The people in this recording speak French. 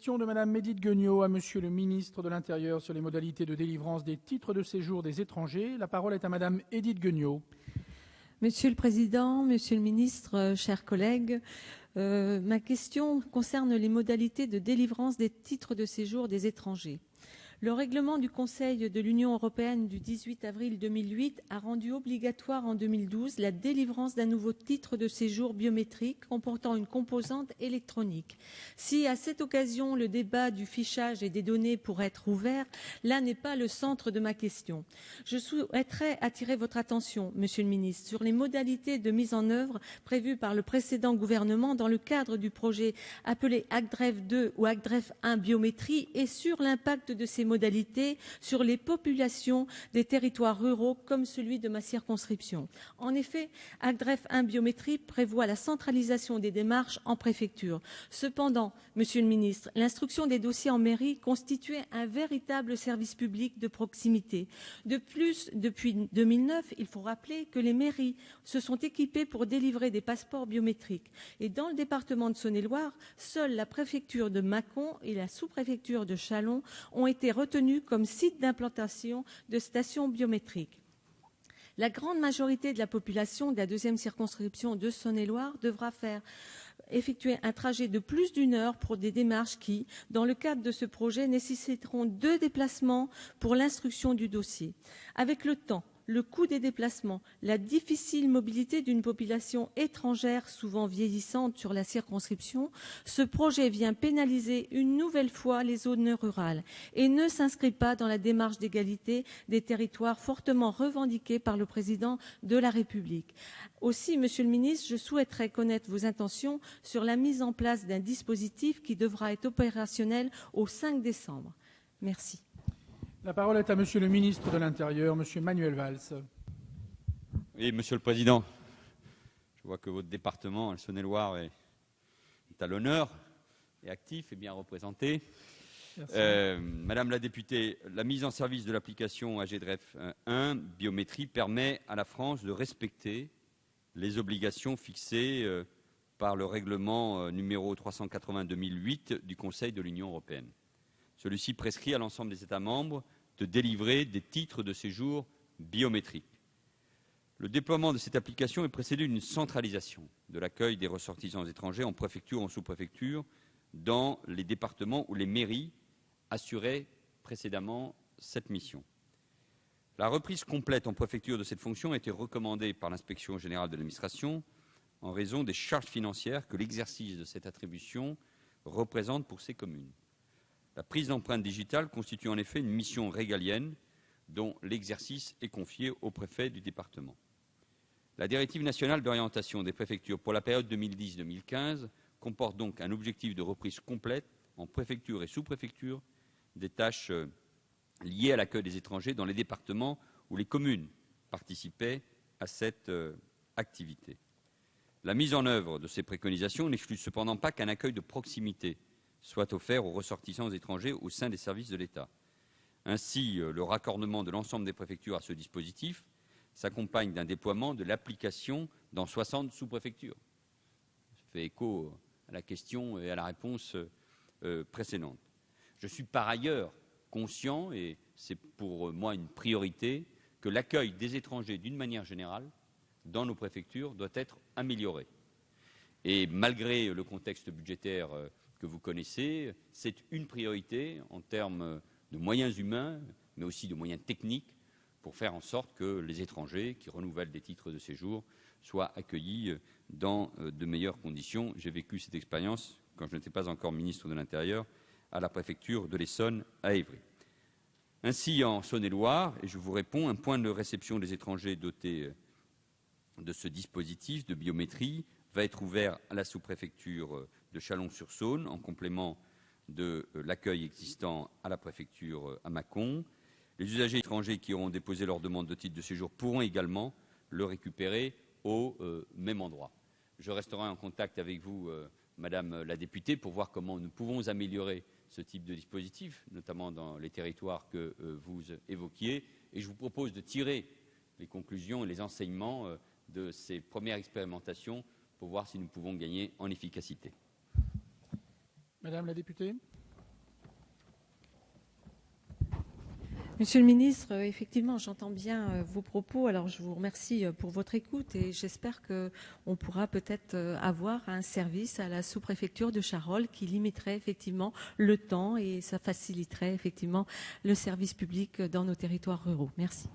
Question de Madame Édith Guegnaud à Monsieur le ministre de l'Intérieur sur les modalités de délivrance des titres de séjour des étrangers. La parole est à Madame Édith Guegnaud. Monsieur le Président, Monsieur le Ministre, chers collègues, ma question concerne les modalités de délivrance des titres de séjour des étrangers. Le règlement du Conseil de l'Union européenne du 18 avril 2008 a rendu obligatoire en 2012 la délivrance d'un nouveau titre de séjour biométrique comportant une composante électronique. Si à cette occasion le débat du fichage et des données pourrait être ouvert, là n'est pas le centre de ma question. Je souhaiterais attirer votre attention, Monsieur le Ministre, sur les modalités de mise en œuvre prévues par le précédent gouvernement dans le cadre du projet appelé ACDREF 2 ou ACDREF 1 biométrie et sur l'impact de ces modalités sur les populations des territoires ruraux comme celui de ma circonscription. En effet, ACDREF 1 biométrie prévoit la centralisation des démarches en préfecture. Cependant, Monsieur le Ministre, l'instruction des dossiers en mairie constituait un véritable service public de proximité. De plus, depuis 2009, il faut rappeler que les mairies se sont équipées pour délivrer des passeports biométriques. Et dans le département de Saône-et-Loire, seule la préfecture de Mâcon et la sous-préfecture de Châlons ont été retenues comme sites d'implantation de stations biométriques. La grande majorité de la population de la deuxième circonscription de Saône-et-Loire devra effectuer un trajet de plus d'1 heure pour des démarches qui, dans le cadre de ce projet, nécessiteront 2 déplacements pour l'instruction du dossier. Avec le temps, le coût des déplacements, la difficile mobilité d'une population étrangère souvent vieillissante sur la circonscription, ce projet vient pénaliser une nouvelle fois les zones rurales et ne s'inscrit pas dans la démarche d'égalité des territoires fortement revendiquée par le président de la République. Aussi, Monsieur le Ministre, je souhaiterais connaître vos intentions sur la mise en place d'un dispositif qui devra être opérationnel au 5 décembre. Merci. La parole est à Monsieur le ministre de l'Intérieur, Monsieur Manuel Valls. Oui, Monsieur le Président, je vois que votre département, le Saône-et-Loire, est à l'honneur, est actif et bien représenté. Madame la députée, la mise en service de l'application AGDREF 1 biométrie permet à la France de respecter les obligations fixées par le règlement numéro 380/2008 du Conseil de l'Union européenne. Celui-ci prescrit à l'ensemble des États membres de délivrer des titres de séjour biométriques. Le déploiement de cette application est précédé d'une centralisation de l'accueil des ressortissants étrangers en préfecture ou en sous-préfecture dans les départements où les mairies assuraient précédemment cette mission. La reprise complète en préfecture de cette fonction a été recommandée par l'Inspection générale de l'administration en raison des charges financières que l'exercice de cette attribution représente pour ces communes. La prise d'empreinte digitale constitue en effet une mission régalienne dont l'exercice est confié au préfet du département. La directive nationale d'orientation des préfectures pour la période 2010-2015 comporte donc un objectif de reprise complète en préfecture et sous-préfecture des tâches liées à l'accueil des étrangers dans les départements où les communes participaient à cette activité. La mise en œuvre de ces préconisations n'exclut cependant pas qu'un accueil de proximité soit offert aux ressortissants étrangers au sein des services de l'État. Ainsi, le raccordement de l'ensemble des préfectures à ce dispositif s'accompagne d'un déploiement de l'application dans 60 sous-préfectures. Ça fait écho à la question et à la réponse précédente. Je suis par ailleurs conscient, et c'est pour moi une priorité, que l'accueil des étrangers d'une manière générale dans nos préfectures doit être amélioré. Et malgré le contexte budgétaire que vous connaissez, c'est une priorité en termes de moyens humains, mais aussi de moyens techniques, pour faire en sorte que les étrangers qui renouvellent des titres de séjour soient accueillis dans de meilleures conditions. J'ai vécu cette expérience, quand je n'étais pas encore ministre de l'Intérieur, à la préfecture de l'Essonne, à Évry. Ainsi, en Saône-et-Loire, et je vous réponds, un point de réception des étrangers doté de ce dispositif de biométrie va être ouvert à la sous-préfecture de Chalon-sur-Saône, en complément de l'accueil existant à la préfecture à Mâcon. Les usagers étrangers qui auront déposé leur demande de titre de séjour pourront également le récupérer au même endroit. Je resterai en contact avec vous, Madame la députée, pour voir comment nous pouvons améliorer ce type de dispositif, notamment dans les territoires que vous évoquiez. Et je vous propose de tirer les conclusions et les enseignements de ces premières expérimentations pour voir si nous pouvons gagner en efficacité. Madame la députée. Monsieur le ministre, effectivement, j'entends bien vos propos. Alors, je vous remercie pour votre écoute et j'espère qu'on pourra peut-être avoir un service à la sous-préfecture de Charolles qui limiterait effectivement le temps et ça faciliterait effectivement le service public dans nos territoires ruraux. Merci.